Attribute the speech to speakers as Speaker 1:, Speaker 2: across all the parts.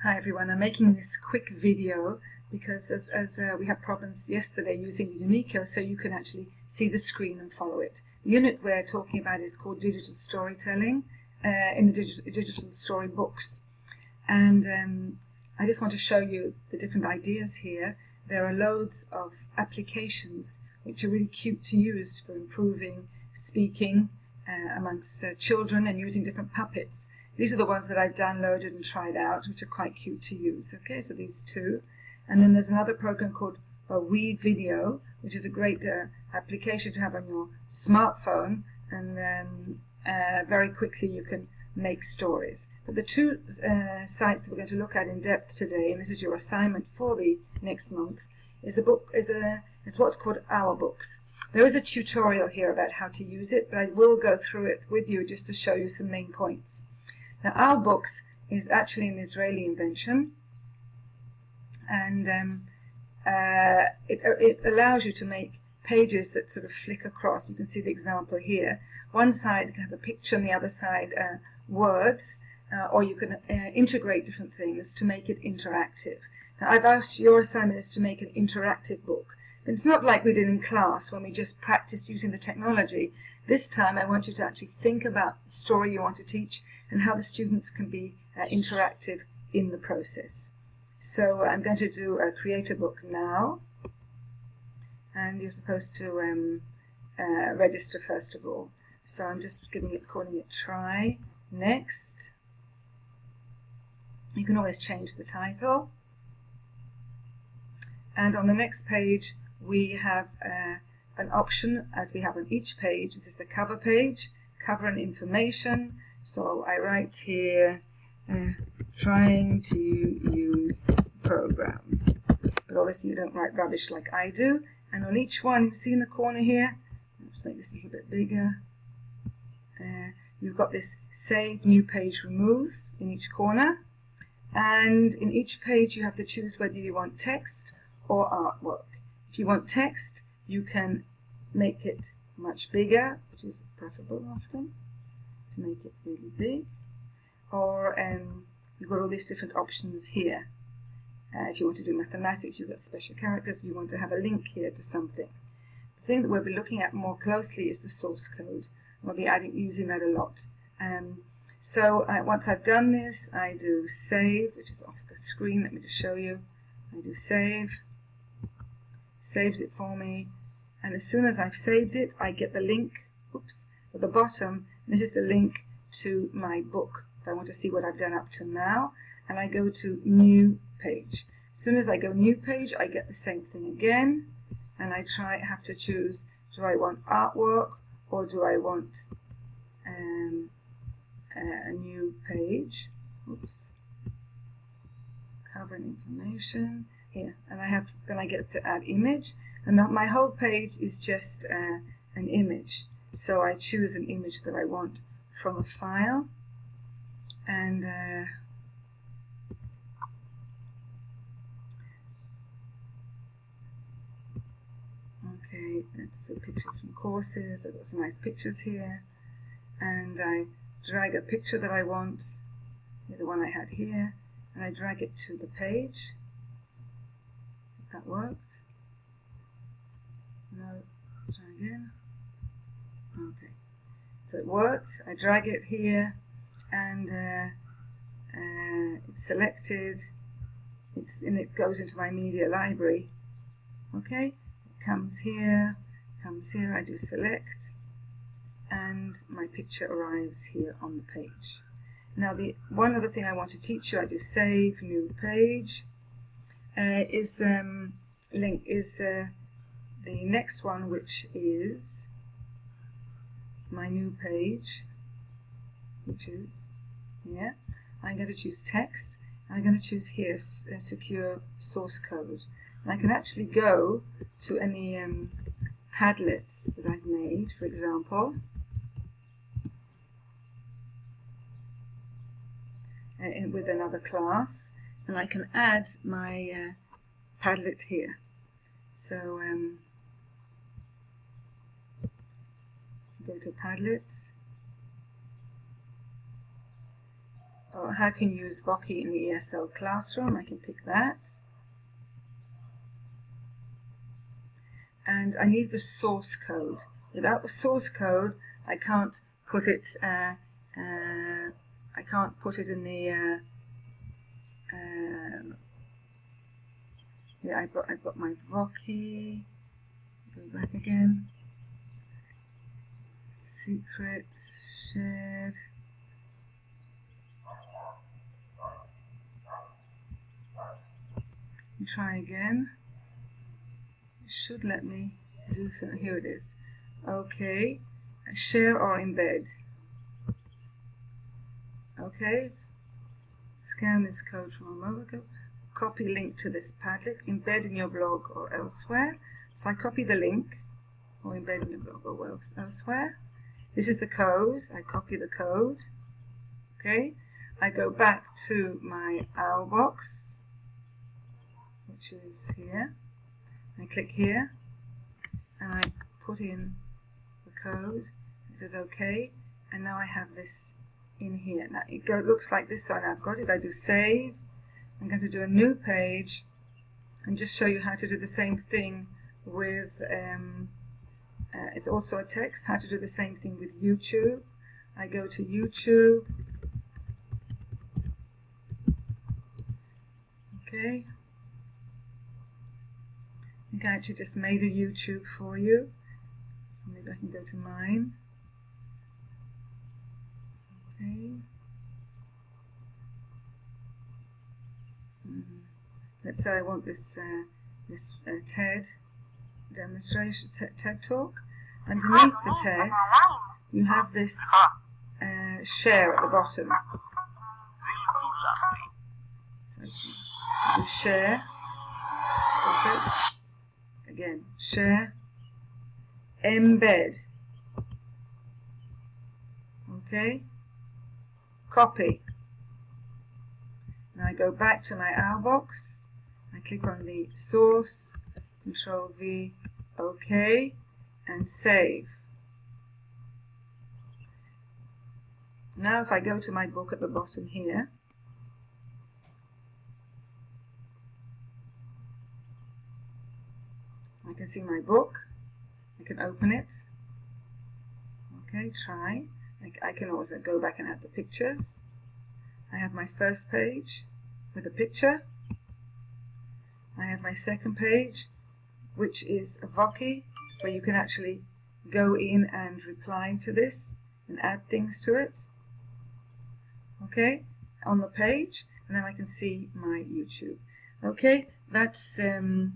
Speaker 1: Hi everyone, I'm making this quick video because as we had problems yesterday using the Unico, so you can actually see the screen and follow it. The unit we're talking about is called Digital Storytelling in the digital story books. And I just want to show you the different ideas here. There are loads of applications which are really cute to use for improving speaking amongst children and using different puppets. These are the ones that I've downloaded and tried out, which are quite cute to use. Okay, so these two. And then there's another program called WeVideo, which is a great application to have on your smartphone, and then very quickly you can make stories. But the two sites that we're going to look at in depth today, and this is your assignment for the next month, is what's called Our Books. There is a tutorial here about how to use it, but I will go through it with you just to show you some main points. Now, Our Books is actually an Israeli invention, and it allows you to make pages that sort of flick across. You can see the example here. One side can have a picture, and the other side words, or you can integrate different things to make it interactive. Now, I've asked your assignment is to make an interactive book. It's not like we did in class when we just practiced using the technology. This time I want you to actually think about the story you want to teach and how the students can be interactive in the process. So I'm going to create a book now, and you're supposed to register first of all. So I'm just calling it Try Next. You can always change the title. And on the next page we have an option, as we have on each page. This is the cover page, cover and information. So I write here, trying to use program. But obviously you don't write rubbish like I do. And on each one, you see in the corner here, let's make this a little bit bigger. You've got this Save, New Page, Remove in each corner. And in each page you have to choose whether you want text or artwork. If you want text, you can make it much bigger, which is preferable often, to make it really big. Or you've got all these different options here. If you want to do mathematics, you've got special characters. If you want to have a link here to something. The thing that we'll be looking at more closely is the source code. We'll be using that a lot. So once I've done this, I do save, which is off the screen. Let me just show you. I do save. Saves it for me, and as soon as I've saved it, I get the link, at the bottom. This is the link to my book if I want to see what I've done up to now, and I go to New Page. As soon as I go New Page, I get the same thing again, and I have to choose, do I want artwork or do I want a new page? Cover and information. Here, and then I get to add image, and my whole page is just an image. So I choose an image that I want from a file, and okay, let's do pictures from courses. I've got some nice pictures here, and I drag a picture that I want, the one I had here, and I drag it to the page. That worked. No, try again. Okay, so it worked. I drag it here, and it's selected. And it goes into my media library. Okay, it comes here. I do select, and my picture arrives here on the page. Now, the one other thing I want to teach you, I do save, new page. The next one, which is my new page, which is here. I'm going to choose text. I'm going to choose here secure source code. And I can actually go to any Padlets that I've made, for example, with another class. And I can add my Padlet here. So go to Padlets, or how can you use Voki in the ESL classroom. I can pick that. And I need the source code. Without the source code, I can't put it. I can't put it in the. Yeah, I've got my Voki. Go back again. Secret shared. And try again. It should let me do so. Here it is. Okay, share or embed. Okay, scan this code from a moment ago. Copy link to this Padlet, embed in your blog or elsewhere. So I copy the link, or embed in your blog or elsewhere. This is the code. I copy the code. Okay, I go back to my Owlbox, which is here. I click here, and I put in the code. It says OK, and now I have this in here. Now it looks like this, so now I've got it. I do save. I'm going to do a new page and just show you how to do the same thing with, it's also a text, how to do the same thing with YouTube. I go to YouTube. Okay. I think I actually just made a YouTube for you. So maybe I can go to mine. Okay. Let's say I want this TED demonstration, TED talk. Underneath the TED, you have this share at the bottom. So do share. Stop it. Again, share. Embed. Okay. Copy. Now I go back to my Owlbox. I click on the source, Control V, OK, and save. Now if I go to my book at the bottom here, I can see my book. I can open it. Okay, try. I can also go back and add the pictures. I have my first page with a picture. I have my second page, which is a Voki, where you can actually go in and reply to this and add things to it. Okay, on the page, and then I can see my YouTube. Okay, that's the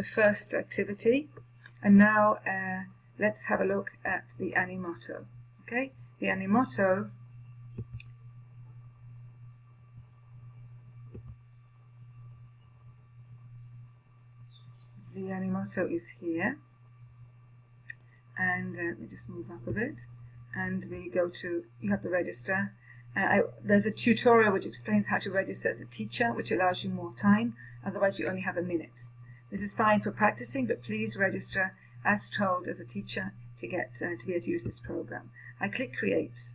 Speaker 1: first activity, and now let's have a look at the Animoto. Okay, the Animoto. The Animoto is here, and let me just move up a bit, and we go to, you have the register. There's a tutorial which explains how to register as a teacher, which allows you more time, otherwise you only have a minute. This is fine for practicing, but please register as told as a teacher to get to be able to use this program. I click create.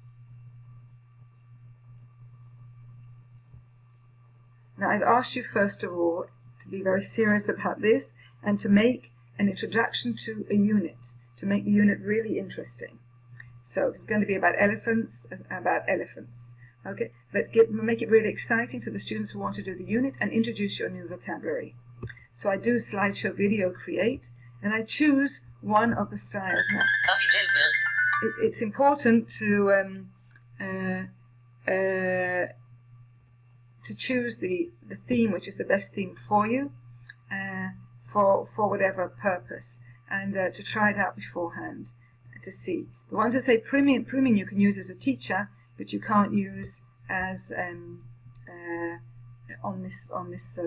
Speaker 1: Now I've asked you first of all to be very serious about this and to make an introduction to a unit, to make the unit really interesting. So it's going to be about elephants. Okay, but make it really exciting so the students will want to do the unit and introduce your new vocabulary. So I do slideshow video create, and I choose one of the styles. Now, it's important to choose the theme which is the best theme for you, for whatever purpose, and to try it out beforehand to see. The ones that say premium you can use as a teacher, but you can't use as on this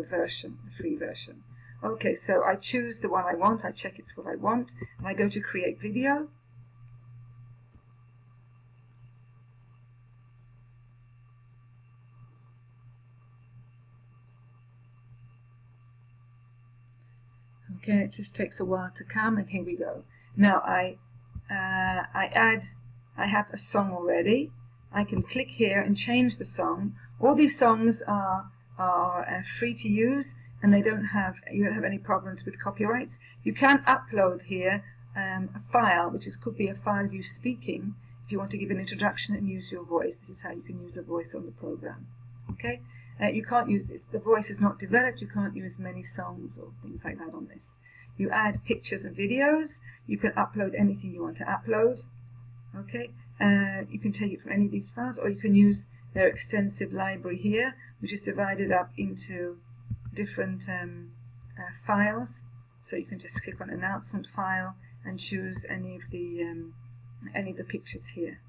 Speaker 1: version, the free version. Okay, so I choose the one I want, I check it's what I want, and I go to create video. Okay, it just takes a while to come, and here we go. Now I have a song already. I can click here and change the song. All these songs are free to use, and you don't have any problems with copyrights. You can upload here a file, which could be a file of you speaking. If you want to give an introduction and use your voice, this is how you can use a voice on the program. Okay, you can't use this. The voice is not developed. You can't use many songs or things like that on this. You add pictures and videos. You can upload anything you want to upload. Okay, you can take it from any of these files, or you can use their extensive library here, which is divided up into different files. So you can just click on announcement file and choose any of the pictures here.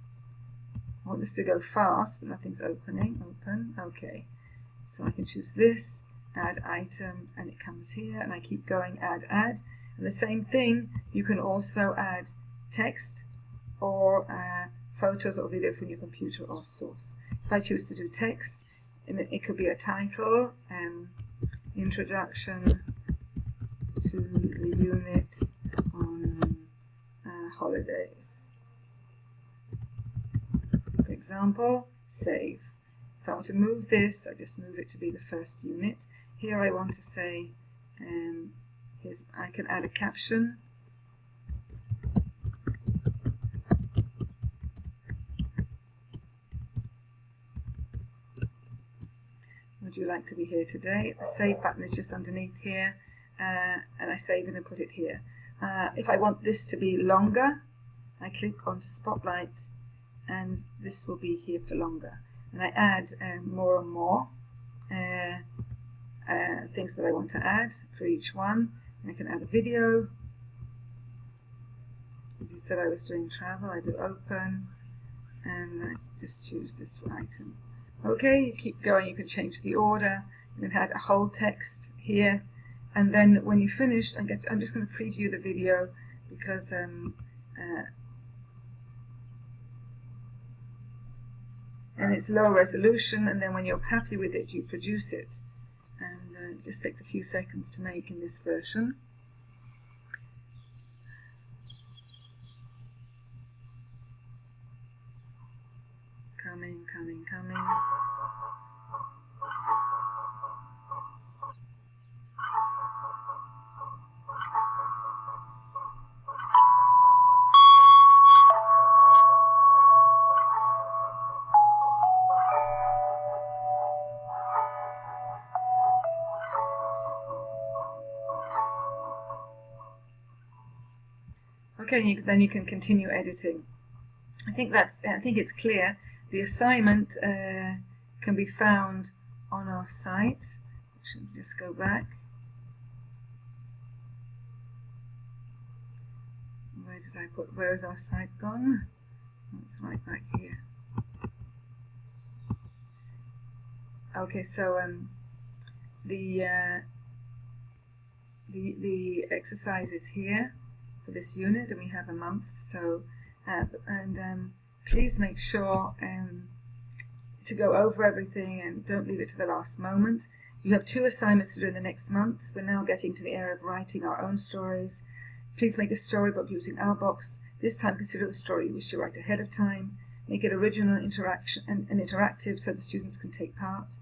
Speaker 1: I want this to go fast, but nothing's opening. Open. Okay, so I can choose this, add item, and it comes here, and I keep going, add. And the same thing, you can also add text or photos or video from your computer or source. If I choose to do text, it could be a title, introduction to the unit on holidays. For example, save. If I want to move this, I just move it to be the first unit. Here I want to say, I can add a caption. Would you like to be here today? The save button is just underneath here, and I save it and put it here. If I want this to be longer, I click on Spotlight, and this will be here for longer. And I add more and more things that I want to add for each one. And I can add a video. If you said I was doing travel, I do open, and I just choose this item. Okay, you keep going, you can change the order, you can add a whole text here, and then when you finish, I'm just going to preview the video because and it's low resolution, and then when you're happy with it, you produce it. And it just takes a few seconds to make in this version. Coming. Okay, then you can continue editing. I think it's clear. The assignment can be found on our site. Should just go back. Where did I put? Where is our site gone? It's right back here. Okay, so the exercise is here for this unit, and we have a month. So please make sure to go over everything and don't leave it to the last moment. You have 2 assignments to do in the next month. We're now getting to the area of writing our own stories. Please make a storybook using our box. This time consider the story you wish to write ahead of time. Make it original, interaction and interactive so the students can take part.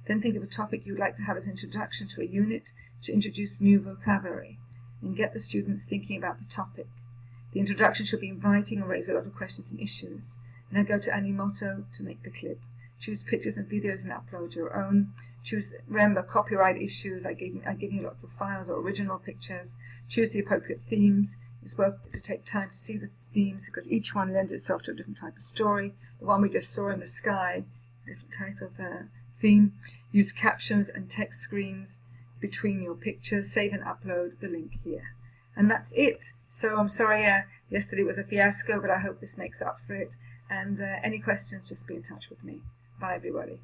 Speaker 1: Then think of a topic you would like to have as an introduction to a unit to introduce new vocabulary, and get the students thinking about the topic. The introduction should be inviting and raise a lot of questions and issues. Now go to Animoto to make the clip. Choose pictures and videos and upload your own. Remember, copyright issues. I give you lots of files or original pictures. Choose the appropriate themes. It's worth it to take time to see the themes because each one lends itself to a different type of story. The one we just saw in the sky, a different type of theme. Use captions and text screens between your pictures. Save and upload the link here. And that's it. So I'm sorry yesterday was a fiasco, but I hope this makes up for it. And any questions, just be in touch with me. Bye, everybody.